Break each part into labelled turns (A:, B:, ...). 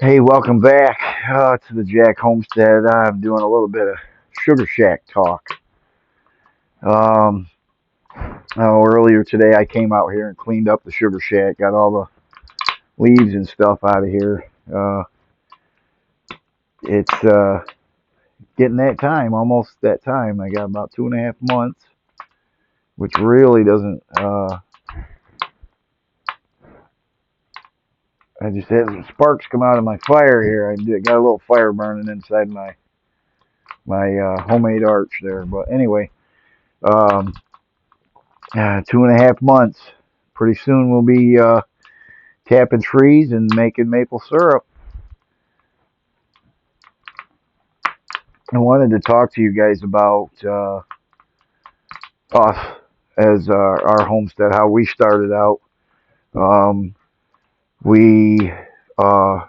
A: Hey, welcome back to the Jack Homestead. I'm doing a little bit of Sugar Shack talk. Um, Earlier today, I came out here and cleaned up the Sugar Shack, got all the leaves and stuff out of here. It's getting that time, almost that time. I got about 2.5 months, which really doesn't. I just had some sparks come out of my fire here. Got a little fire burning inside my homemade arch there. But anyway. Um, 2.5 months. Pretty soon we'll be tapping trees and making maple syrup. I wanted to talk to you guys about us as our homestead, how we started out. Um, we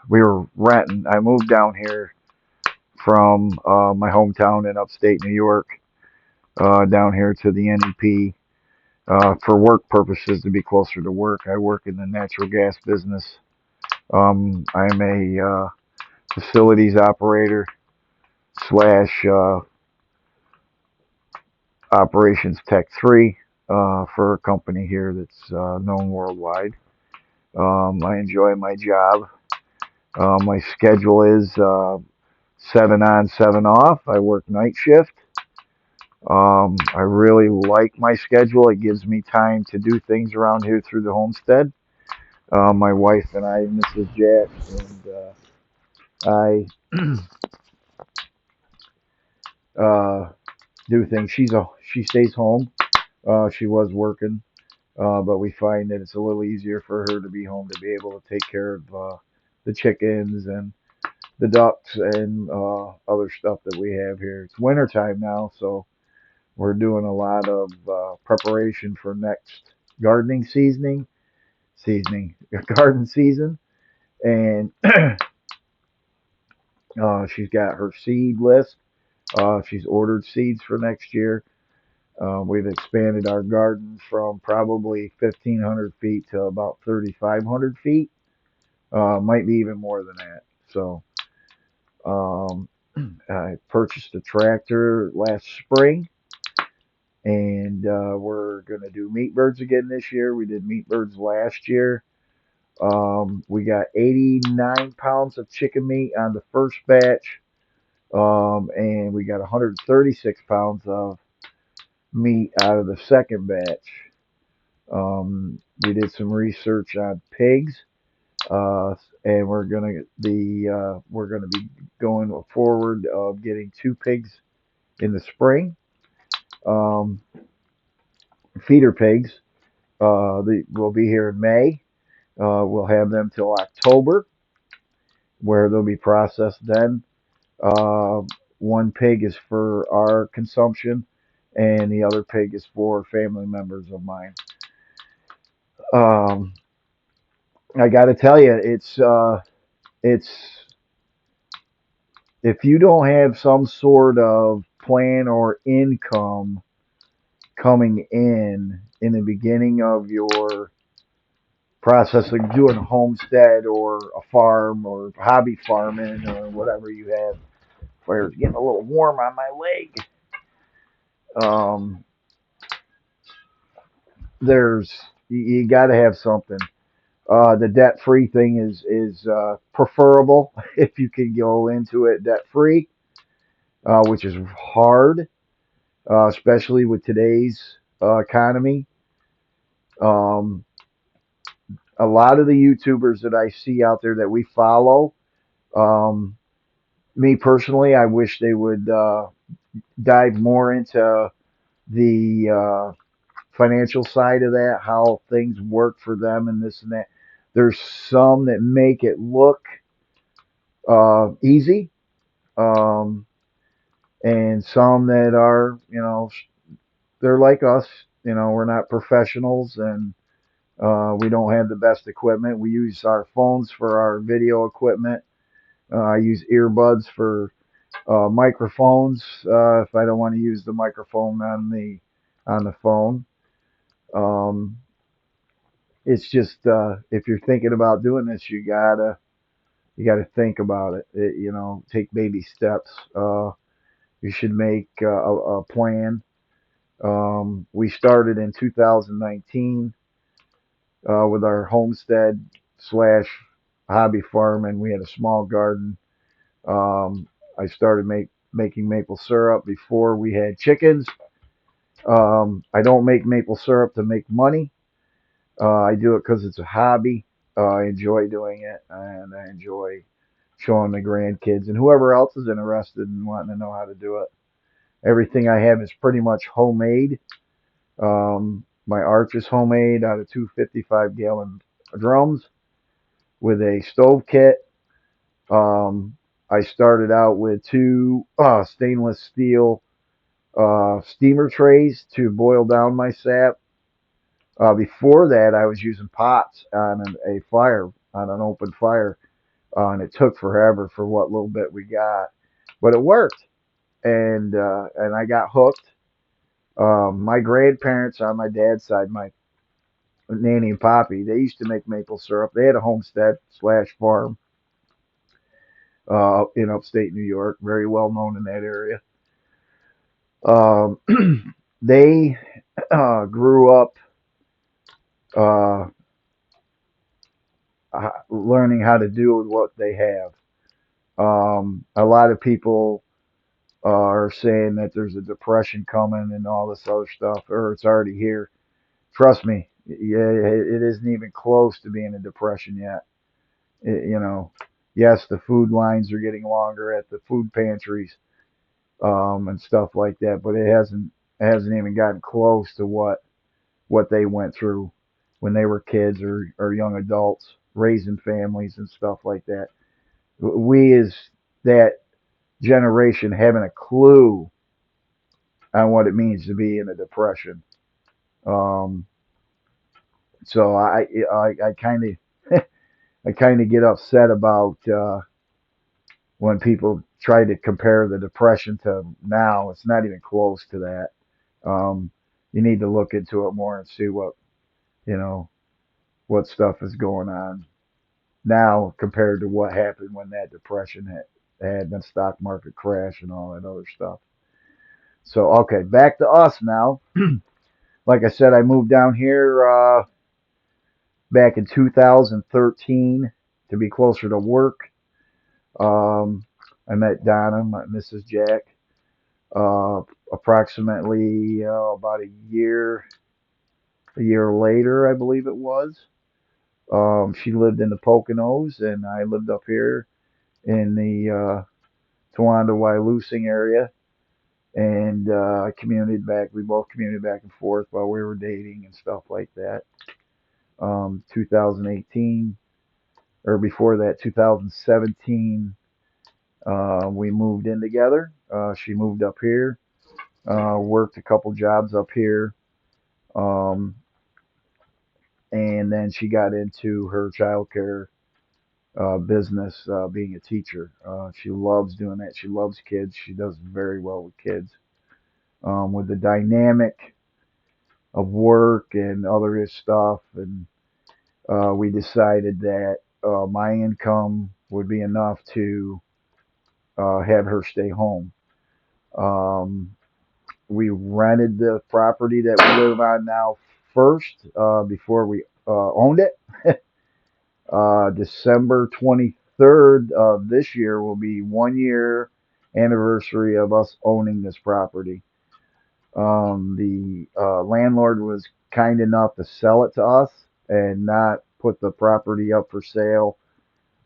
A: were renting. I moved down here from my hometown in upstate New York, down here to the NEP for work purposes to be closer to work. I work in the natural gas business. I'm a facilities operator slash operations tech 3 for a company here that's known worldwide. I enjoy my job. My schedule is 7 on, 7 off. I work night shift. I really like my schedule. It gives me time to do things around here through the homestead. My wife and I, Mrs. Jack, and I do things. She stays home. She was working, but we find that it's a little easier for her to be home to be able to take care of the chickens and the ducks and other stuff that we have here. It's winter time now, so we're doing a lot of preparation for next gardening garden season, and she's got her seed list. She's ordered seeds for next year. We've expanded our garden from probably 1,500 feet to about 3,500 feet. Might be even more than that. So um, I purchased a tractor last spring, and we're going to do meat birds again this year. We did meat birds last year. We got 89 pounds of chicken meat on the first batch, and we got 136 pounds of meat out of the second batch. We did some research on pigs, uh, and we're gonna be going forward of getting 2 pigs in the spring. Um, Feeder pigs. They will be here in May. We'll have them till October, where they'll be processed then. Uh, one pig is for our consumption, and the other pig is for family members of mine. Um, I got to tell you, it's if you don't have some sort of plan or income coming in the beginning of your process of doing a homestead or a farm or hobby farming or whatever you have. Fire's getting a little warm on my leg. Um, there's you got to have something. The debt free thing is preferable if you can go into it debt free, which is hard, especially with today's economy. Um, a lot of the YouTubers that I see out there that we follow, um, me personally, I wish they would dive more into the financial side of that, how things work for them and this and that. There's some that make it look easy, um, and some that are, they're like us. We're not professionals, and we don't have the best equipment. We use our phones for our video equipment. I use earbuds for microphones if I don't want to use the microphone on the phone. Um, it's just if you're thinking about doing this, you gotta You got to think about it. You know, take baby steps. You should make a plan. We started in 2019 with our homestead slash hobby farm, and we had a small garden. I started making maple syrup before we had chickens. I don't make maple syrup to make money. I do it because it's a hobby. I enjoy doing it, and I enjoy showing the grandkids and whoever else is interested in wanting to know how to do it. Everything I have is pretty much homemade. My arch is homemade out of two 55-gallon drums with a stove kit. I started out with two stainless steel steamer trays to boil down my sap. Before that, I was using pots on a fire, on an open fire, and it took forever for what little bit we got, but it worked, and I got hooked. My grandparents on my dad's side, my nanny and poppy, they used to make maple syrup. They had a homestead slash farm in upstate New York, very well known in that area. Um, they grew up uh, learning how to do with what they have. A lot of people are saying that there's a depression coming and all this other stuff, or it's already here. Trust me, yeah, it isn't even close to being a depression yet. You know, yes, the food lines are getting longer at the food pantries, and stuff like that, but it hasn't even gotten close to what they went through when they were kids or young adults raising families and stuff like that. We as that generation having a clue on what it means to be in a depression. Um, so I kind of I kind of get upset about when people try to compare the depression to now. It's not even close to that. Um, you need to look into it more and see what you know what stuff is going on now compared to what happened when that depression had the stock market crash and all that other stuff. So okay, back to us now. Like I said, I moved down here back in 2013 to be closer to work. I met Donna, Mrs. Jack, uh, approximately about a year later, I believe it was. She lived in the Poconos, and I lived up here in the Towanda Wyalusing area, and I commuted back. We both commuted back and forth while we were dating and stuff like that. 2018, or before that, 2017, we moved in together. She moved up here, worked a couple jobs up here, um, and then she got into her childcare business, being a teacher. She loves doing that. She loves kids. She does very well with kids. With the dynamic of work and other stuff, and we decided that my income would be enough to have her stay home. Um, we rented the property that we live on now first before we owned it. December 23rd of this year will be 1 year anniversary of us owning this property. The landlord was kind enough to sell it to us and not put the property up for sale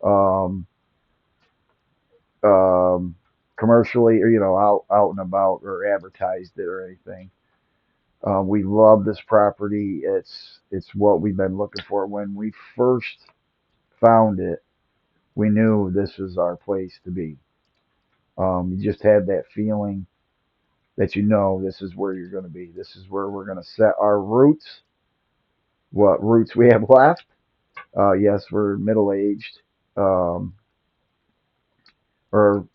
A: um, um, commercially, or out and about, or advertised it or anything. We love this property. It's what we've been looking for. When we first found it, we knew this was our place to be. You just had that feeling that this is where you're going to be. This is where we're going to set our roots. What roots we have left? Yes, we're middle aged, um, or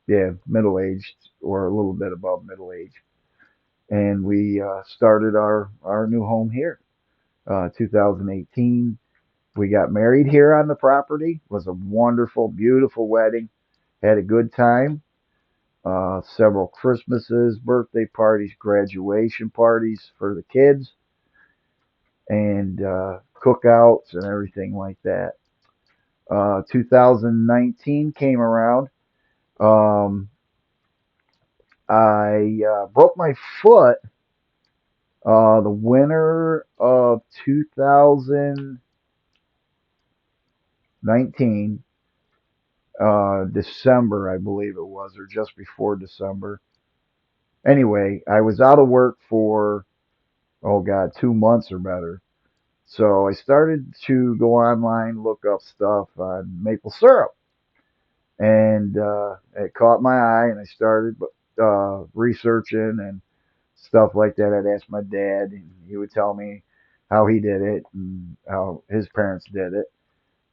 A: yeah, middle aged, or a little bit above middle age, and we started our new home here, 2018. We got married here on the property. It was a wonderful, beautiful wedding. Had a good time. Several Christmases, birthday parties, graduation parties for the kids, and cookouts and everything like that. 2019 came around. Um, I broke my foot the winter of 2019, December, I believe it was, or just before December. Anyway, I was out of work for, oh God, 2 months or better. So I started to go online, look up stuff on maple syrup, and it caught my eye, and I started researching and stuff like that. I'd ask my dad, and he would tell me how he did it and how his parents did it,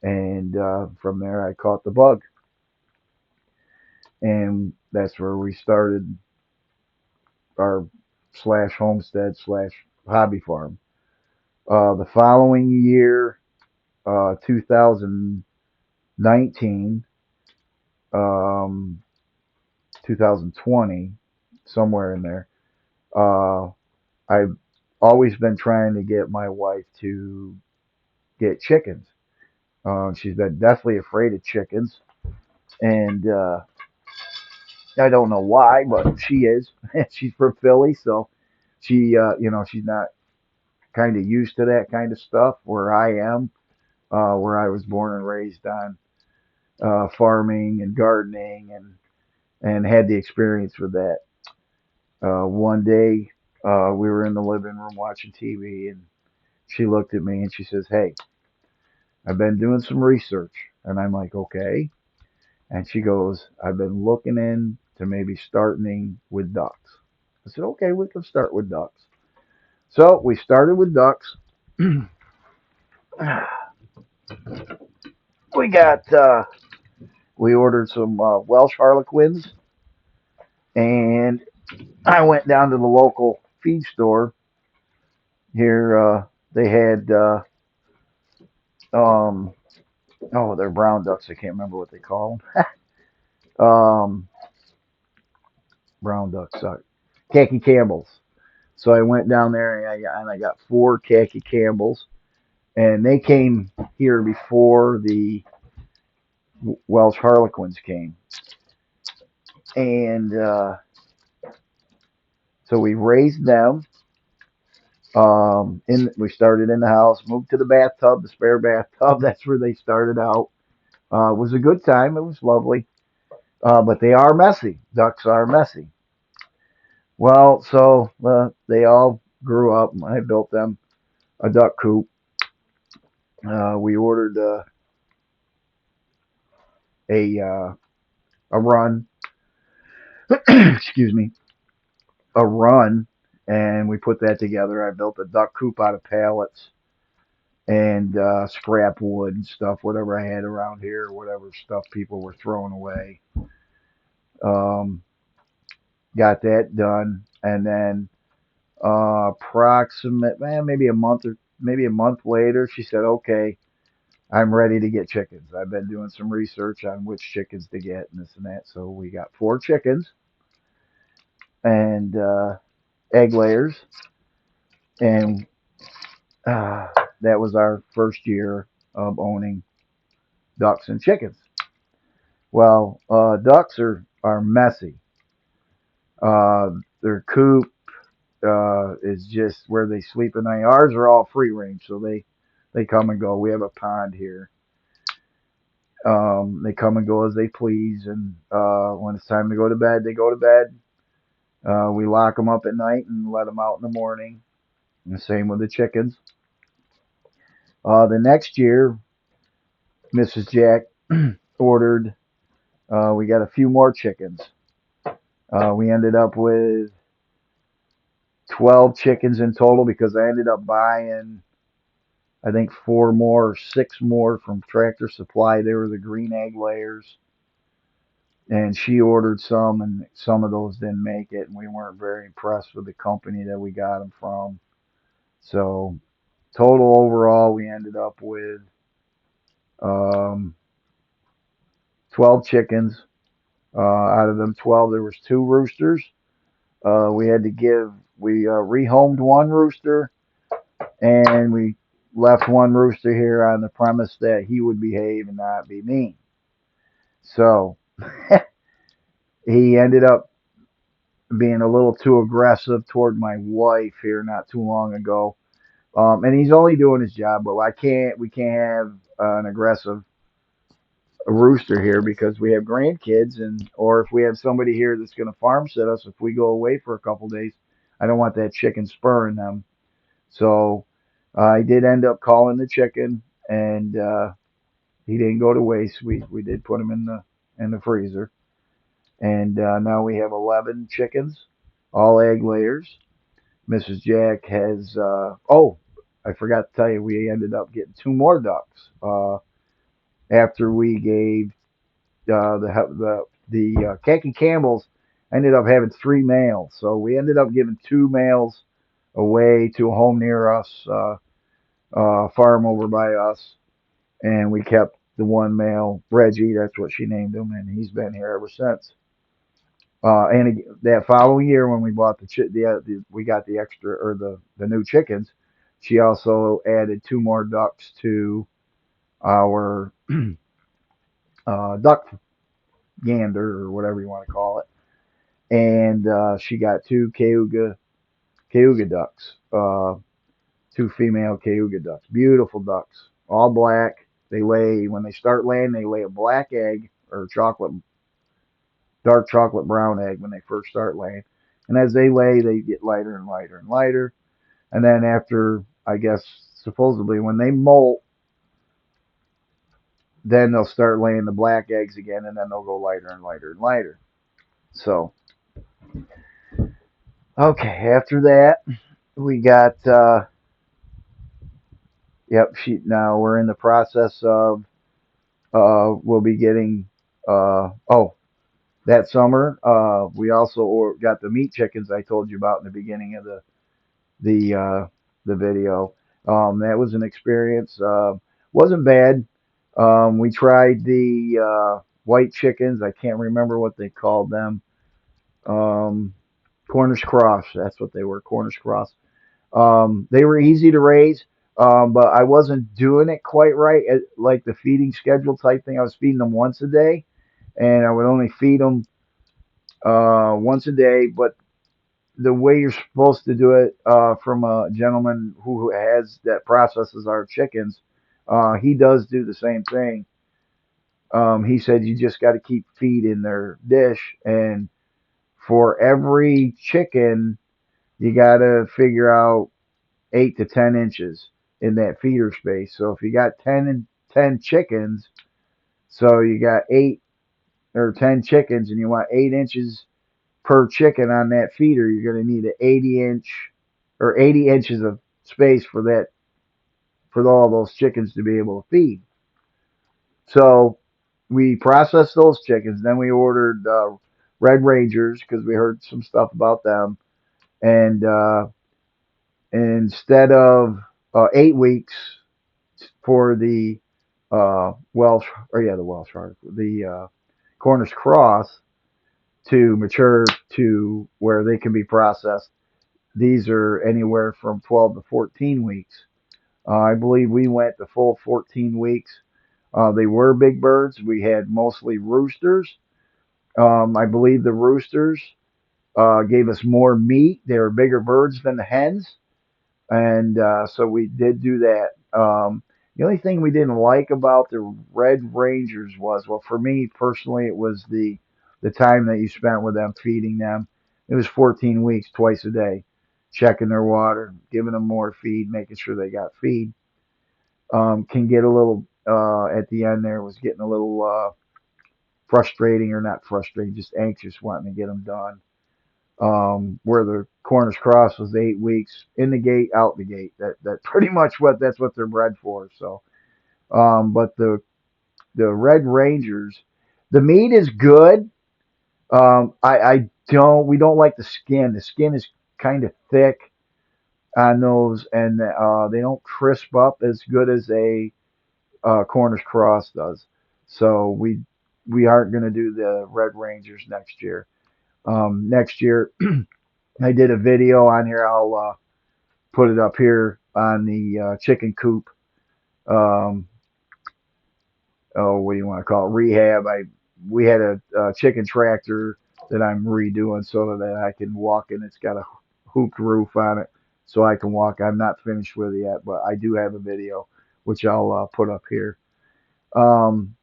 A: and from there I caught the bug, and that's where we started our slash homestead slash hobby farm. The following year, 2019, um, 2020, somewhere in there. Uh, I've always been trying to get my wife to get chickens. She's been deathly afraid of chickens, and I don't know why, but she is. She's from Philly, so she's not kind of used to that kind of stuff. Where I am, where I was born and raised on farming and gardening, and had the experience with that. One day, we were in the living room watching TV, and she looked at me and she says, "Hey, I've been doing some research." And I'm like, "Okay." And she goes, "I've been looking into maybe starting with ducks." I said, "Okay, we can start with ducks." So we started with ducks. we got we ordered some Welsh Harlequins, and I went down to the local feed store here. They had um, oh, they're brown ducks. I can't remember what they call them. Brown ducks, sorry, khaki Campbells. So I went down there and I got four khaki Campbells, and they came here before the Welsh Harlequins came, and so we raised them. We started in the house, moved to the bathtub, the spare bathtub. That's where they started out. It was a good time. It was lovely, but they are messy. Ducks are messy. Well, so they all grew up. I built them a duck coop. We ordered a a run, excuse me, a run, and we put that together. I built a duck coop out of pallets and scrap wood and stuff, whatever I had around here, whatever stuff people were throwing away. Um, got that done, and then maybe a month later, she said, "Okay, I'm ready to get chickens. I've been doing some research on which chickens to get and this and that." So we got four chickens and egg layers, and uh, that was our first year of owning ducks and chickens. Well, ducks are messy. Their coop is just where they sleep at night. Ours are all free range, so they come and go. We have a pond here. They come and go as they please, and when it's time to go to bed, they go to bed. We lock them up at night and let them out in the morning. And the same with the chickens. The next year, Mrs. Jack ordered. We got a few more chickens. We ended up with 12 chickens in total because I ended up buying, I think, four more or six more from Tractor Supply. They were the green egg layers. And she ordered some, and some of those didn't make it. And we weren't very impressed with the company that we got them from. So, total overall, we ended up with um, 12 chickens. Out of them 12, there was two roosters. We had to give, we rehomed one rooster, and we left one rooster here on the premise that he would behave and not be mean. So he ended up being a little too aggressive toward my wife here not too long ago. And he's only doing his job, but we can't have an aggressive rooster here because we have grandkids, and or if we have somebody here that's going to farm sit us, if we go away for a couple days, I don't want that chicken spurring them. So I did end up calling the chicken, and he didn't go to waste. We did put him in the freezer, and now we have 11 chickens, all egg layers. Mrs. Jack has oh, I forgot to tell you, we ended up getting two more ducks after we gave the Khaki Campbells ended up having three males, so we ended up giving two males away to a home near us, farm over by us, and we kept the one male, Reggie. That's what she named him, and he's been here ever since. And that following year, when we bought we got the extra or the new chickens. She also added two more ducks to our duck gander or whatever you want to call it, and she got two Cayuga ducks, two female Cayuga ducks, beautiful ducks, all black. They lay when they start laying, they lay a black egg or dark chocolate brown egg when they first start laying, and as they lay, they get lighter and lighter and lighter, and then after I guess supposedly when they molt, then they'll start laying the black eggs again, and then they'll go lighter and lighter and lighter. So okay, after that we got yep. Now we're in the process of we'll be getting oh, that summer we also got the meat chickens I told you about in the beginning of the the video. That was an experience. Wasn't bad. We tried the white chickens. I can't remember what they called them. Um, Cornish cross. That's what they were. Cornish cross. They were easy to raise, but I wasn't doing it quite right, like the feeding schedule type thing. I was feeding them once a day, and I would only feed them once a day. But the way you're supposed to do it, from a gentleman who has that processes our chickens, he does do the same thing. He said you just got to keep feed in their dish, and for every chicken, you got to figure out 8 to 10 inches in that feeder space. So if you got 10 chickens, so you got 8 or 10 chickens, and you want 8 inches per chicken on that feeder, you're going to need an 80 inch or 80 inches of space for that for all those chickens to be able to feed. So we processed those chickens. Then we ordered Red Rangers because we heard some stuff about them, and instead of 8 weeks for the Welsh, or yeah, the Welsh Harp, the Cornish cross to mature to where they can be processed. These are anywhere from 12 to 14 weeks. I believe we went the full 14 weeks. They were big birds. We had mostly roosters. I believe the roosters gave us more meat. They were bigger birds than the hens, and so we did do that. The only thing we didn't like about the Red Rangers was, well, for me personally, it was the time that you spent with them, feeding them. It was 14 weeks, twice a day, checking their water, giving them more feed, making sure they got feed. Can get a little at the end there was getting a little frustrating, or not frustrating, just anxious wanting to get them done. Where the Cornish cross was 8 weeks in the gate, out the gate. That pretty much that's what they're bred for. So, but the Red Rangers, the meat is good. I don't we don't like the skin. The skin is kind of thick on those, and they don't crisp up as good as Cornish Cross does. So we aren't going to do the Red Rangers next year. Next year, I did a video on here. I'll put it up here on the chicken coop. Um, oh, what do you want to call it? Rehab. We had a chicken tractor that I'm redoing so that I can walk in. It's got a hooped roof on it, so I can walk. I'm not finished with it yet, but I do have a video which I'll put up here. Um,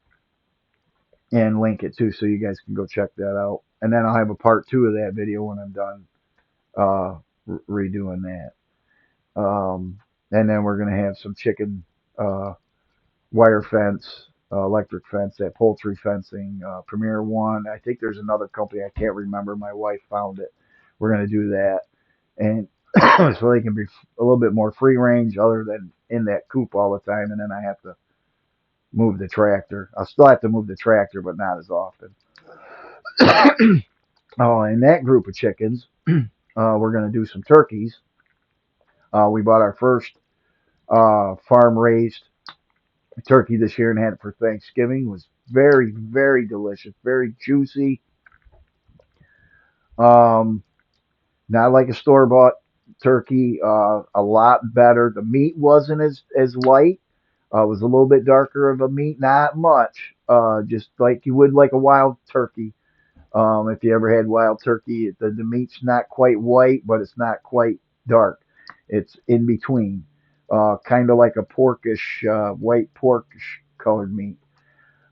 A: and link it too, so you guys can go check that out. And then I'll have a part two of that video when I'm done uh, redoing that. And then we're gonna have some chicken uh, wire fence, electric fence, that poultry fencing, Premier One. I think there's another company I can't remember. My wife found it. We're gonna do that, and so they can be a little bit more free range, other than in that coop all the time. And then I have to move the tractor. I'll still have to move the tractor, but not as often. Oh, and that group of chickens, we're going to do some turkeys. We bought our first farm raised turkey this year and had it for Thanksgiving. It was very, very delicious, very juicy. Um, Not like a store bought turkey. A lot better. The meat wasn't as light. It was a little bit darker of a meat, not much. Just like you would like a wild turkey. If you ever had wild turkey, the meat's not quite white, but it's not quite dark. It's in between, kind of like a porkish, white porkish colored meat.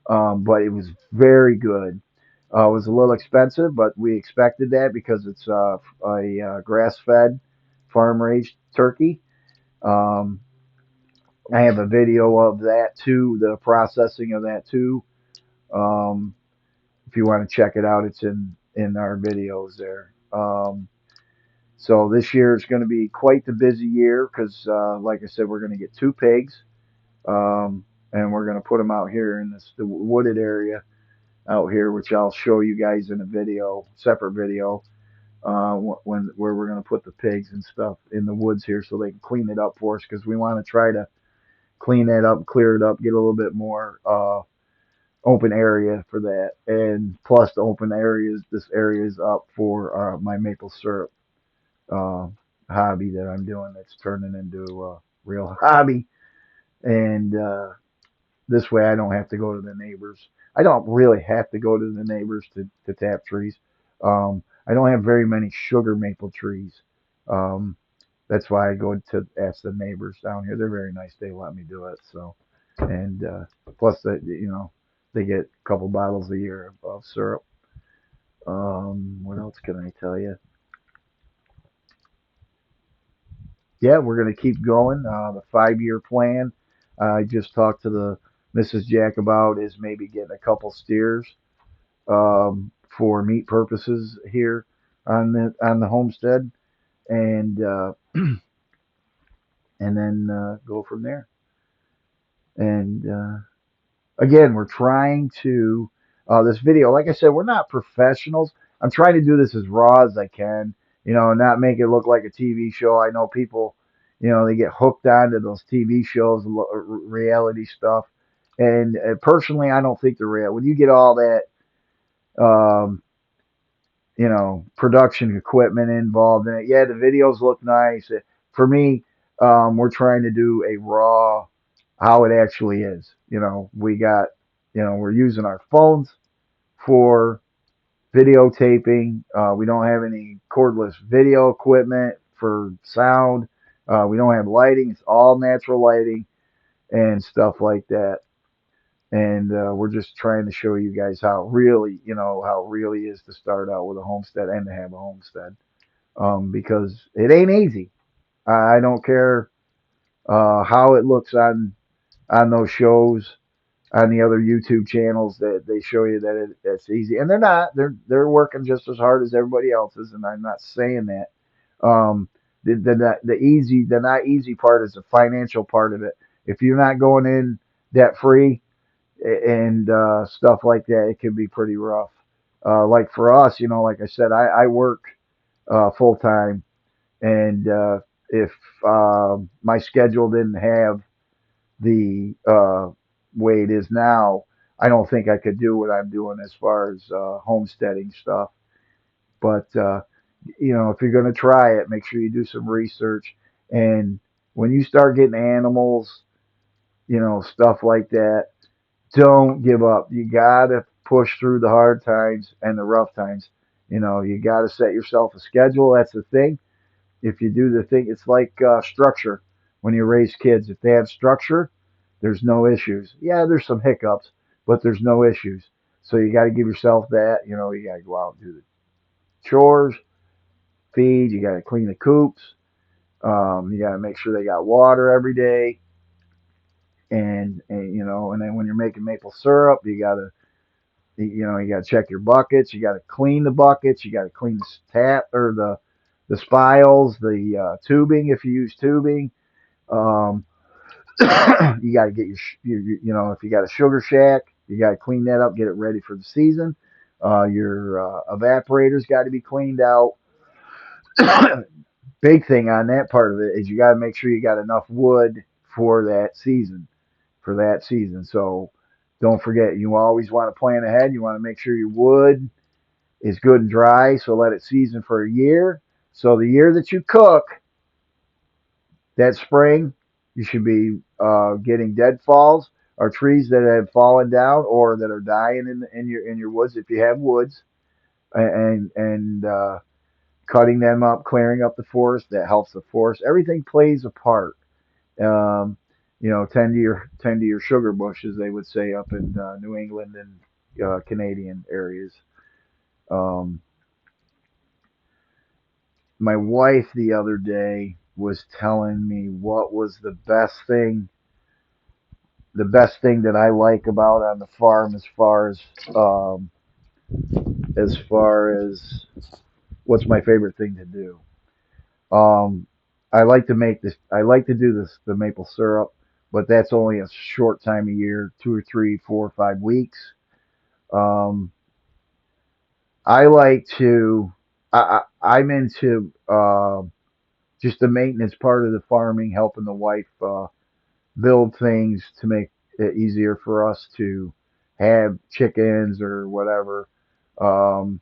A: But it was very good. It was a little expensive, but we expected that because it's a grass-fed, farm-raised turkey. Um, I have a video of that too, the processing of that too. Um, if you want to check it out, it's in our videos there. So this year is going to be quite the busy year because, like I said, we're going to get two pigs, and we're going to put them out here in the wooded area out here, which I'll show you guys in a video, separate video, where we're going to put the pigs and stuff in the woods here so they can clean it up for us because we want to try to clean that up, clear it up, get a little bit more open area for that. And plus the open areas, this area is up for my maple syrup uh, hobby that I'm doing that's turning into a real hobby. And this way I don't have to go to the neighbors. I don't really have to go to the neighbors to tap trees. I don't have very many sugar maple trees. Um, that's why I go to ask the neighbors down here. They're very nice. They let me do it. So, and plus that, they get a couple bottles a year of syrup. What else can I tell you? Yeah, we're going to keep going. The 5 year plan I just talked to the Mrs. Jack about is maybe getting a couple steers for meat purposes here on the homestead, and and then go from there. And again, we're trying to this video. Like I said, we're not professionals. I'm trying to do this as raw as I can. Not make it look like a TV show. I know people, they get hooked onto those TV shows, reality stuff. And personally, I don't think they're real. When you get all that, um, production equipment involved in it, yeah, the videos look nice. For me, we're trying to do a raw, how it actually is. We got, we're using our phones for videotaping. We don't have any cordless video equipment for sound. We don't have lighting. It's all natural lighting and stuff like that. And we're just trying to show you guys how it really is to start out with a homestead and to have a homestead. Because it ain't easy. I don't care how it looks on those shows, on the other YouTube channels that they show you that it's easy, and they're not. They're working just as hard as everybody else is, and I'm not saying that. Um, the not easy part is the financial part of it. If you're not going in debt free and stuff like that, it can be pretty rough. Like for us, like I said, I work full time, and if my schedule didn't have the way it is now, I don't think I could do what I'm doing as far as homesteading stuff. But if you're going to try it, make sure you do some research. And when you start getting animals, stuff like that, don't give up. You got to push through the hard times and the rough times. You got to set yourself a schedule. That's the thing. If you do the thing, it's like structure. When you raise kids, if they have structure, there's no issues. Yeah, there's some hiccups, but there's no issues. So you got to give yourself that. You got to go out and do the chores, feed. You got to clean the coops. You got to make sure they got water every day. And then when you're making maple syrup, you got to check your buckets. You got to clean the buckets. You got to clean the tap or the spiles, the tubing if you use tubing. Um, you got to get if you got a sugar shack, you got to clean that up, get it ready for the season. Your evaporator's got to be cleaned out. Big thing on that part of it is you got to make sure you got enough wood for that season. For that season, so don't forget, you always want to plan ahead. You want to make sure your wood is good and dry, so let it season for a year. So the year that you cook, that spring, you should be getting deadfalls or trees that have fallen down or that are dying in your woods if you have woods, and cutting them up, clearing up the forest. That helps the forest. Everything plays a part. Um, tend to your sugar bushes, they would say up in New England and Canadian areas. Um, my wife the other day was telling me what was the best thing that I like about on the farm um, as far as what's my favorite thing to do. Um, I like to make this. I like to do this the maple syrup, but that's only a short time a year, 2 or 3, 4 or 5 weeks. Um, I like to. I'm into just the maintenance part of the farming, helping the wife build things to make it easier for us to have chickens or whatever. Um,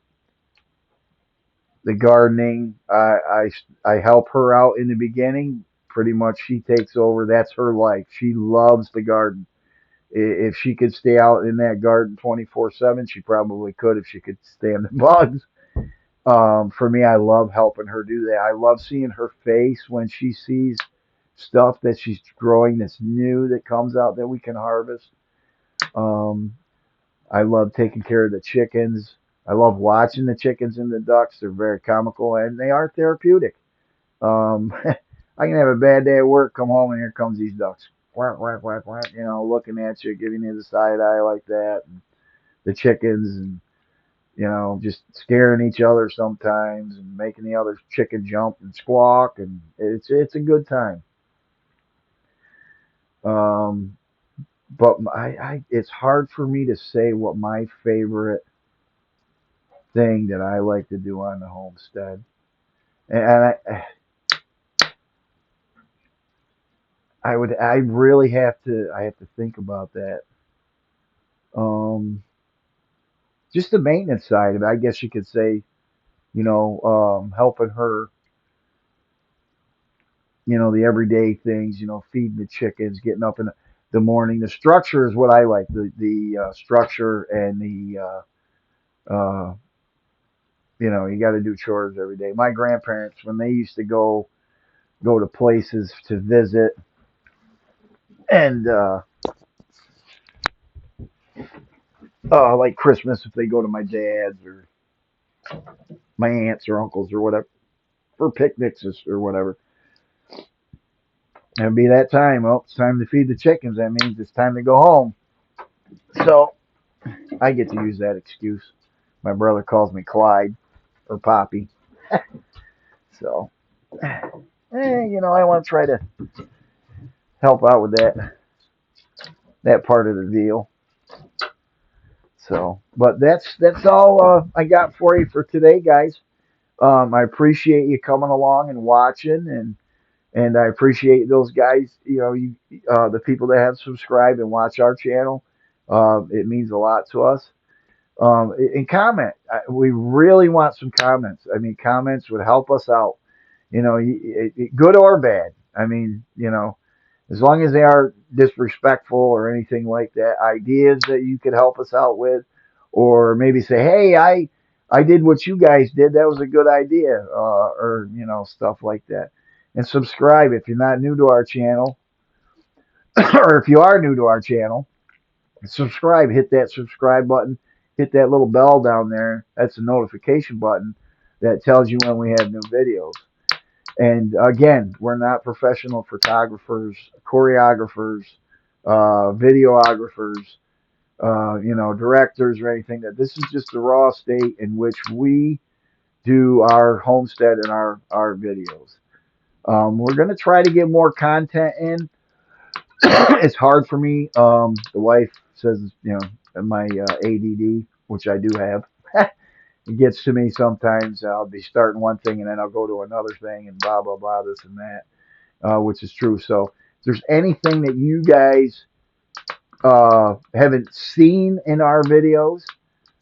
A: the gardening, I help her out in the beginning. Pretty much, she takes over. That's her life. She loves the garden. If she could stay out in that garden 24/7, she probably could if she could stand the bugs. For me, I love helping her do that. I love seeing her face when she sees stuff that she's growing that's new that comes out that we can harvest. Um, I love taking care of the chickens. I love watching the chickens and the ducks. They're very comical and they are therapeutic. I can have a bad day at work, come home, and here comes these ducks. Quack, quack, quack, quack, looking at you, giving you the side eye like that. And the chickens and just scaring each other sometimes and making the other chicken jump and squawk, and it's a good time. Um, but it's hard for me to say what my favorite thing that I like to do on the homestead, and I really have to think about that. Um, just the maintenance side of it, I guess you could say, helping her, the everyday things, feeding the chickens, getting up in the morning. The structure is what I like. The structure and you got to do chores every day. My grandparents, when they used to go to places to visit, and like Christmas, if they go to my dad's or my aunts or uncles or whatever for picnics or whatever, it'd be that time. Well, it's time to feed the chickens. That means it's time to go home. So I get to use that excuse. My brother calls me Clyde or Poppy. So, I want to try to help out with that part of the deal. So, but that's all I got for you for today, guys. I appreciate you coming along and watching, And I appreciate those guys, the people that have subscribed and watch our channel. It means a lot to us. And comment. We really want some comments. I mean, comments would help us out. Good or bad. I mean, as long as they aren't disrespectful or anything like that, ideas that you could help us out with, or maybe say, hey, I did what you guys did. That was a good idea, or stuff like that. And subscribe if you're not new to our channel, or if you are new to our channel. Subscribe. Hit that subscribe button. Hit that little bell down there. That's a notification button that tells you when we have new videos. And again, we're not professional photographers, choreographers, videographers, directors or anything. That this is just the raw state in which we do our homestead and our videos. We're gonna try to get more content in. It's hard for me. The wife says, my ADD, which I do have. It gets to me sometimes. I'll be starting one thing and then I'll go to another thing and blah blah blah this and that. Which is true. So if there's anything that you guys haven't seen in our videos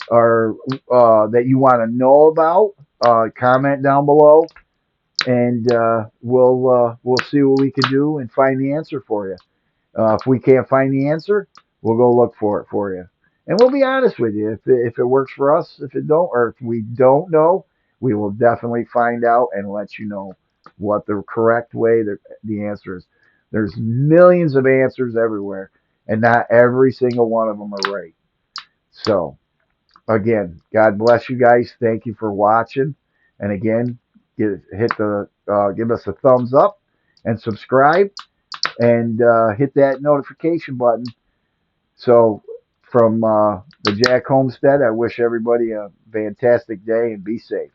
A: or that you want to know about, comment down below, and we'll see what we can do and find the answer for you. If we can't find the answer, we'll go look for it for you. And we'll be honest with you. If it works for us, if it don't, or if we don't know, we will definitely find out and let you know what the correct way the answer is. There's millions of answers everywhere, and not every single one of them are right. So, again, God bless you guys. Thank you for watching. And again, give us a thumbs up and subscribe and hit that notification button. So, from the Jack Homestead, I wish everybody a fantastic day and be safe.